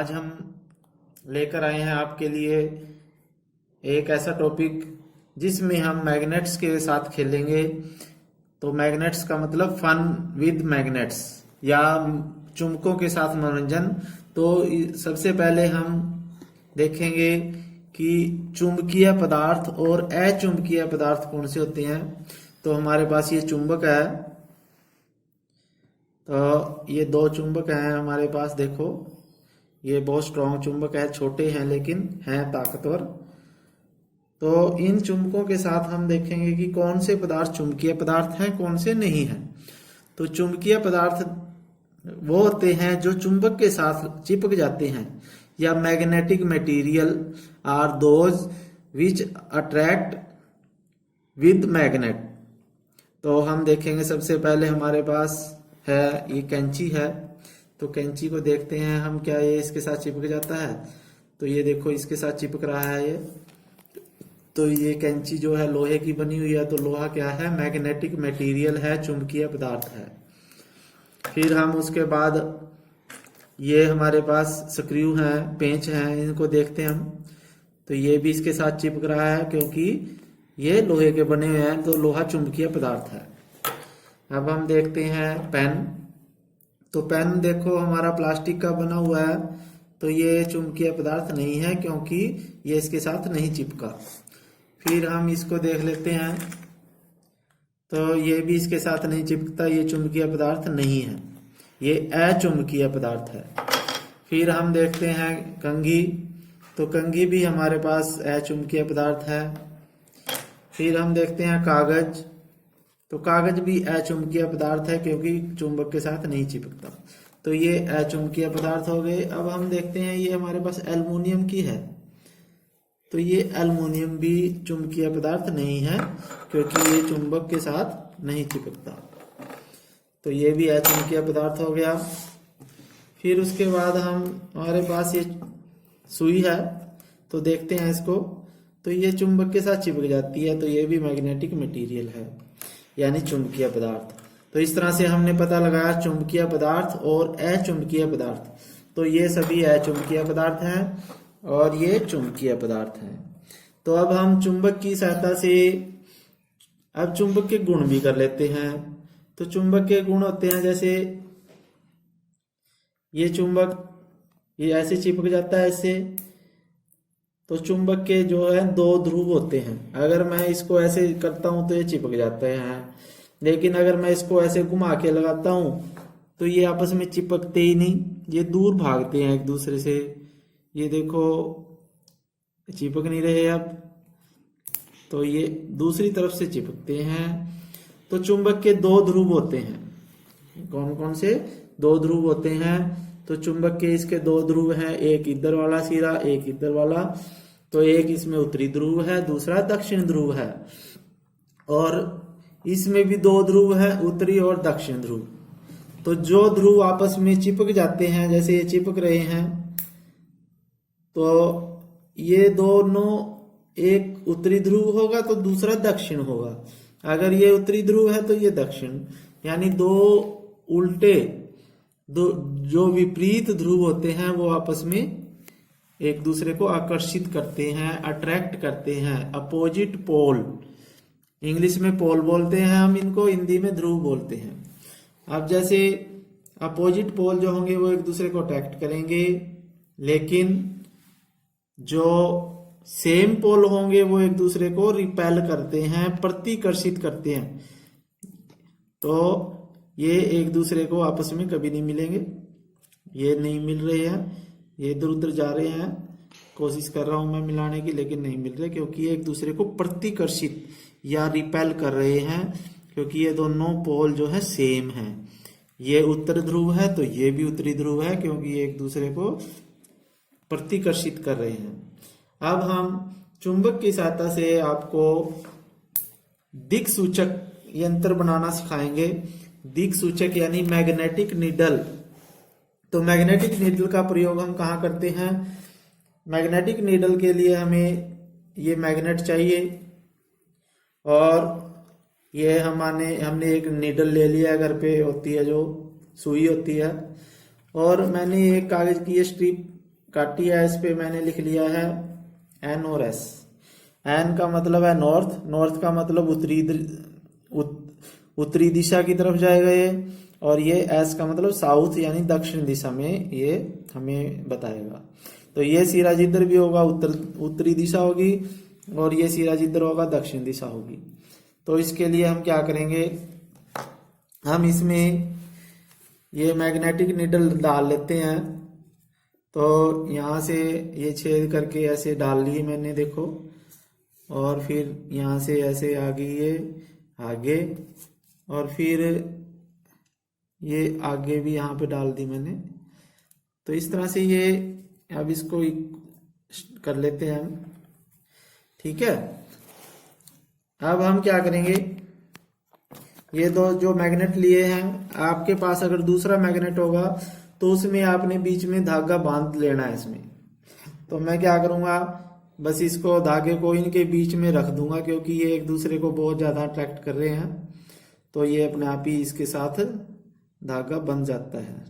आज हम लेकर आए हैं आपके लिए एक ऐसा टॉपिक जिसमें हम मैग्नेट्स के साथ खेलेंगे। तो मैग्नेट्स का मतलब फन विद मैग्नेट्स या चुंबकों के साथ मनोरंजन। तो सबसे पहले हम देखेंगे कि चुंबकीय पदार्थ और अचुंबकीय पदार्थ कौन से होते हैं। तो हमारे पास ये चुंबक है, तो ये दो चुंबक हैं हमारे पास। देखो ये बहुत स्ट्रॉन्ग चुंबक है, छोटे हैं लेकिन हैं ताकतवर। तो इन चुंबकों के साथ हम देखेंगे कि कौन से पदार्थ चुंबकीय पदार्थ हैं, कौन से नहीं हैं। तो चुंबकीय पदार्थ वो होते हैं जो चुंबक के साथ चिपक जाते हैं, या magnetic material are those which attract with magnet. तो हम देखेंगे सबसे पहले हमारे पास है ये कैंची है। तो कैंची को देखते हैं हम, क्या ये इसके साथ चिपक जाता है। तो ये देखो इसके साथ चिपक रहा है ये। तो ये कैंची जो है लोहे की बनी हुई है, तो लोहा क्या है, मैग्नेटिक मटेरियल है, चुंबकीय पदार्थ है। फिर हम उसके बाद ये हमारे पास स्क्रू हैं, पेंच हैं, इनको देखते हैं हम। तो ये भी इसके साथ चिपक रहा है क्योंकि ये लोहे के बने हुए हैं, तो लोहा चुंबकीय पदार्थ है। अब हम देखते हैं पेन। तो पेन देखो हमारा प्लास्टिक का बना हुआ है, तो ये चुंबकीय पदार्थ नहीं है क्योंकि ये इसके साथ नहीं चिपका। फिर हम इसको देख लेते हैं, तो ये भी इसके साथ नहीं चिपकता, ये चुंबकीय पदार्थ नहीं है, ये अचुंबकीय पदार्थ है। फिर हम देखते हैं कंघी। तो कंघी भी हमारे पास अचुंबकीय पदार्थ है। फिर हम देखते हैं कागज। तो कागज भी अचुंबकीय पदार्थ है क्योंकि चुंबक के साथ नहीं चिपकता, तो ये अचुंबकीय पदार्थ हो गए। अब हम देखते हैं ये हमारे पास एल्युमिनियम की है। तो ये एल्युमिनियम भी चुंबकीय पदार्थ नहीं है क्योंकि ये चुंबक के साथ नहीं चिपकता, तो ये भी अचुंबकीय पदार्थ हो गया। फिर उसके बाद हमारे पास ये सुई है, तो देखते हैं इसको। तो ये चुंबक के साथ चिपक जाती है, तो ये भी मैग्नेटिक मटेरियल है, यानी चुंबकीय पदार्थ। तो इस तरह से हमने पता लगाया चुंबकीय पदार्थ और अचुंबकीय पदार्थ। तो ये सभी अचुंबकीय पदार्थ हैं और ये चुंबकीय पदार्थ हैं। तो अब हम चुंबक की सहायता से अब चुंबक के गुण भी कर लेते हैं। तो चुंबक के गुण होते हैं, जैसे ये चुंबक ये ऐसे चिपक जाता है इससे। तो चुंबक के जो है दो ध्रुव होते हैं, अगर मैं इसको ऐसे करता हूं तो ये चिपक जाते हैं, लेकिन अगर मैं इसको ऐसे घुमा के लगाता हूं तो ये आपस में चिपकते ही नहीं, ये दूर भागते हैं एक दूसरे से। ये देखो चिपक नहीं रहे अब, तो ये दूसरी तरफ से चिपकते हैं। तो चुंबक के दो ध्रुव होते हैं, कौन कौन से, दो ध्रुव होते हैं। तो चुंबक के इसके दो ध्रुव हैं, एक इधर वाला सिरा, एक इधर वाला। तो एक इसमें उत्तरी ध्रुव है, दूसरा दक्षिण ध्रुव है, और इसमें भी दो ध्रुव है, उत्तरी और दक्षिण ध्रुव। तो जो ध्रुव आपस में चिपक जाते हैं, जैसे ये चिपक रहे हैं, तो ये दोनों, एक उत्तरी ध्रुव होगा तो दूसरा दक्षिण होगा। अगर ये उत्तरी ध्रुव है तो ये दक्षिण, यानी दो उल्टे, दो जो विपरीत ध्रुव होते हैं वो आपस में एक दूसरे को आकर्षित करते हैं, अट्रैक्ट करते हैं। अपोजिट पोल, इंग्लिश में पोल बोलते हैं हम इनको, हिंदी में ध्रुव बोलते हैं। अब जैसे अपोजिट पोल जो होंगे वो एक दूसरे को अट्रैक्ट करेंगे, लेकिन जो सेम पोल होंगे वो एक दूसरे को रिपेल करते हैं, प्रतिकर्षित करते हैं। तो ये एक दूसरे को आपस में कभी नहीं मिलेंगे, ये नहीं मिल रहे हैं, ये इधर उधर जा रहे हैं। कोशिश कर रहा हूं मैं मिलाने की, लेकिन नहीं मिल रहे क्योंकि ये एक दूसरे को प्रतिकर्षित या रिपेल कर रहे हैं, क्योंकि ये दोनों पोल जो है सेम है। ये उत्तर ध्रुव है तो ये भी उत्तरी ध्रुव है, क्योंकि ये एक दूसरे को प्रतिकर्षित कर रहे हैं। अब हम चुंबक की सहायता से आपको दिक्सूचक यंत्र बनाना सिखाएंगे। दिक्सूचक यानी मैग्नेटिक नीडल। तो मैग्नेटिक नीडल का प्रयोग हम कहाँ करते हैं, मैग्नेटिक नीडल के लिए हमें ये मैग्नेट चाहिए, और ये हमने एक नीडल ले लिया, घर पे होती है जो सुई होती है, और मैंने एक कागज की ये स्ट्रिप काटी है, इस पे मैंने लिख लिया है एन और एस। एन का मतलब है नॉर्थ, नॉर्थ का मतलब उत्तरी दिशा की तरफ जाएगा ये, और ये एस का मतलब साउथ यानी दक्षिण दिशा में ये हमें बताएगा। तो ये सिरा जिधर भी होगा उत्तरी दिशा होगी, और ये सिरा जिधर होगा दक्षिण दिशा होगी। तो इसके लिए हम क्या करेंगे, हम इसमें ये मैग्नेटिक नीडल डाल लेते हैं। तो यहाँ से ये छेद करके ऐसे डाल लिए मैंने, देखो, और फिर यहाँ से ऐसे आगे ये आगे, और फिर ये आगे भी यहाँ पे डाल दी मैंने। तो इस तरह से ये अब इसको कर लेते हैं हम, ठीक है। अब हम क्या करेंगे, ये दो जो मैग्नेट लिए हैं, आपके पास अगर दूसरा मैग्नेट होगा तो उसमें आपने बीच में धागा बांध लेना है इसमें। तो मैं क्या करूंगा, बस इसको धागे को इनके बीच में रख दूंगा, क्योंकि ये एक दूसरे को बहुत ज्यादा अट्रैक्ट कर रहे हैं। तो ये अपने आप ही इसके साथ धागा बन जाता है।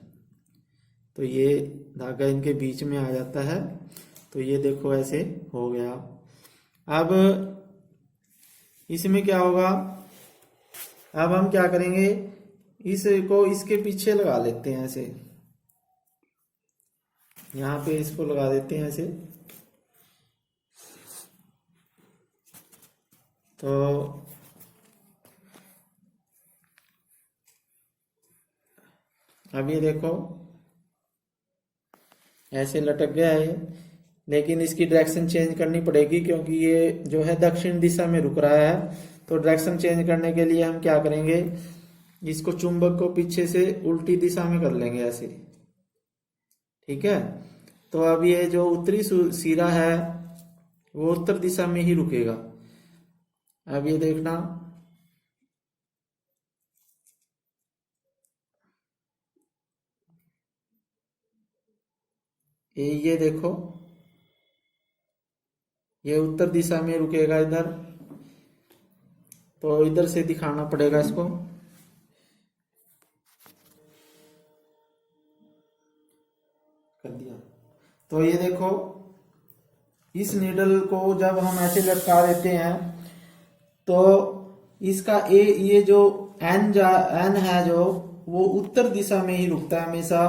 तो ये धागा इनके बीच में आ जाता है। तो ये देखो ऐसे हो गया। अब इसमें क्या होगा, अब हम क्या करेंगे, इसको इसके पीछे लगा लेते हैं ऐसे, यहाँ पे इसको लगा देते हैं ऐसे। तो अब ये देखो ऐसे लटक गया है, लेकिन इसकी डायरेक्शन चेंज करनी पड़ेगी, क्योंकि ये जो है दक्षिण दिशा में रुक रहा है। तो डायरेक्शन चेंज करने के लिए हम क्या करेंगे, इसको चुंबक को पीछे से उल्टी दिशा में कर लेंगे ऐसे, ठीक है। तो अब ये जो उत्तरी सिरा है वो उत्तर दिशा में ही रुकेगा। अब ये देखना, ये देखो, ये उत्तर दिशा में रुकेगा इधर। तो इधर से दिखाना पड़ेगा इसको। कर दिया। तो ये देखो, इस नीडल को जब हम ऐसे लटका देते हैं तो इसका ये जो एन है जो वो उत्तर दिशा में ही रुकता है हमेशा,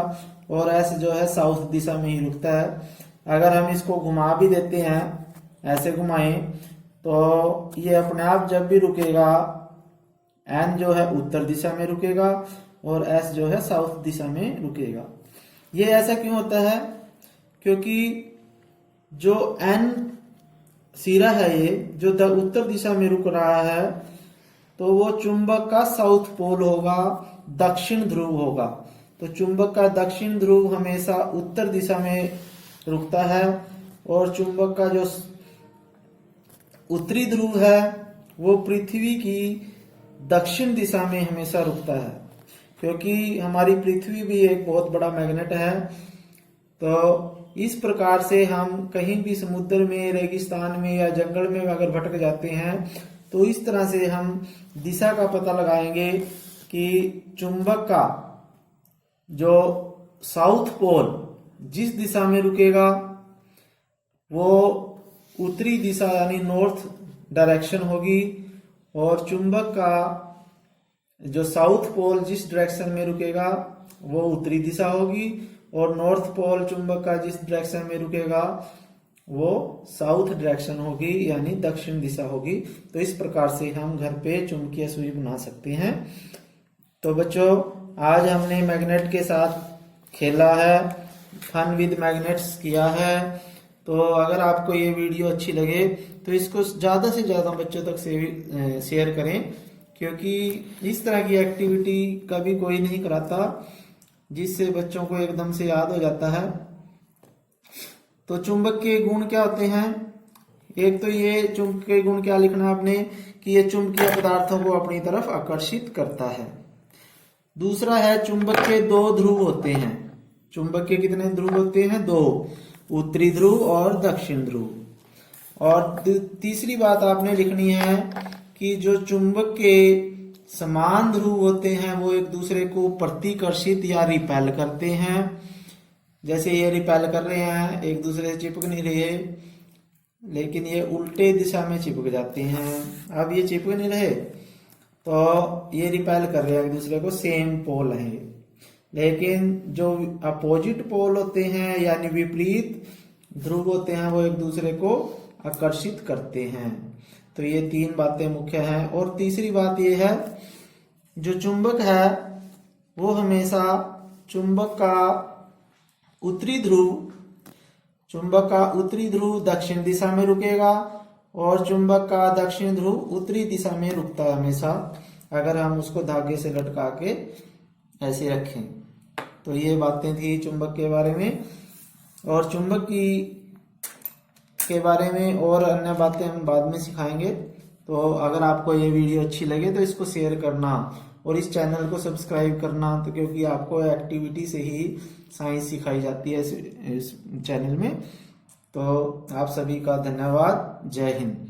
और एस जो है साउथ दिशा में ही रुकता है। अगर हम इसको घुमा भी देते हैं, ऐसे घुमाएं, तो ये अपने आप जब भी रुकेगा, एन जो है उत्तर दिशा में रुकेगा और एस जो है साउथ दिशा में रुकेगा। ये ऐसा क्यों होता है, क्योंकि जो एन सिरा है ये जो उत्तर दिशा में रुक रहा है, तो वो चुंबक का साउथ पोल होगा, दक्षिण ध्रुव होगा। तो चुंबक का दक्षिण ध्रुव हमेशा उत्तर दिशा में रुकता है, और चुंबक का जो उत्तरी ध्रुव है वो पृथ्वी की दक्षिण दिशा में हमेशा रुकता है, क्योंकि हमारी पृथ्वी भी एक बहुत बड़ा मैग्नेट है। तो इस प्रकार से हम कहीं भी समुद्र में, रेगिस्तान में या जंगल में अगर भटक जाते हैं, तो इस तरह से हम दिशा का पता लगाएंगे कि चुंबक का जो साउथ पोल जिस दिशा में रुकेगा वो उत्तरी दिशा यानी नॉर्थ डायरेक्शन होगी, और चुंबक का जो साउथ पोल जिस डायरेक्शन में रुकेगा वो उत्तरी दिशा होगी, और नॉर्थ पोल चुंबक का जिस डायरेक्शन में रुकेगा वो साउथ डायरेक्शन होगी यानी दक्षिण दिशा होगी। तो इस प्रकार से हम घर पे चुंबकीय सुई बना सकते हैं। तो बच्चों, आज हमने मैग्नेट के साथ खेला है, फन विद मैग्नेट्स किया है। तो अगर आपको ये वीडियो अच्छी लगे तो इसको ज्यादा से ज्यादा बच्चों तक शेयर करें, क्योंकि इस तरह की एक्टिविटी कभी कोई नहीं कराता, जिससे बच्चों को एकदम से याद हो जाता है। तो चुंबक के गुण क्या होते हैं, एक तो ये चुंबक के गुण क्या लिखना आपने कि ये चुंबकीय पदार्थों को अपनी तरफ आकर्षित करता है। दूसरा है चुंबक के दो ध्रुव होते हैं। चुंबक के कितने ध्रुव होते हैं? दो, उत्तरी ध्रुव और दक्षिण ध्रुव। और तीसरी बात आपने लिखनी है कि जो चुंबक के समान ध्रुव होते हैं वो एक दूसरे को प्रतिकर्षित या रिपेल करते हैं। जैसे ये रिपेल कर रहे हैं, एक दूसरे से चिपक नहीं रहे, लेकिन ये उल्टे दिशा में चिपक जाते हैं। अब ये चिपक नहीं रहे तो ये रिपेल कर रहे हैं एक दूसरे को, सेम पोल है। लेकिन जो अपोजिट पोल होते हैं यानी विपरीत ध्रुव होते हैं, वो एक दूसरे को आकर्षित करते हैं। तो ये 3 बातें मुख्य हैं। और तीसरी बात ये है, जो चुंबक है वो हमेशा चुंबक का उत्तरी ध्रुव दक्षिण दिशा में रुकेगा और चुंबक का दक्षिण ध्रुव उत्तरी दिशा में रुकता है हमेशा, अगर हम उसको धागे से लटका के ऐसे रखें। तो ये बातें थी चुंबक के बारे में। और चुंबक के बारे में और अन्य बातें हम बाद में सिखाएंगे। तो अगर आपको ये वीडियो अच्छी लगे तो इसको शेयर करना और इस चैनल को सब्सक्राइब करना, तो क्योंकि आपको एक्टिविटी से ही साइंस सिखाई जाती है इस चैनल में। तो आप सभी का धन्यवाद। जय हिंद।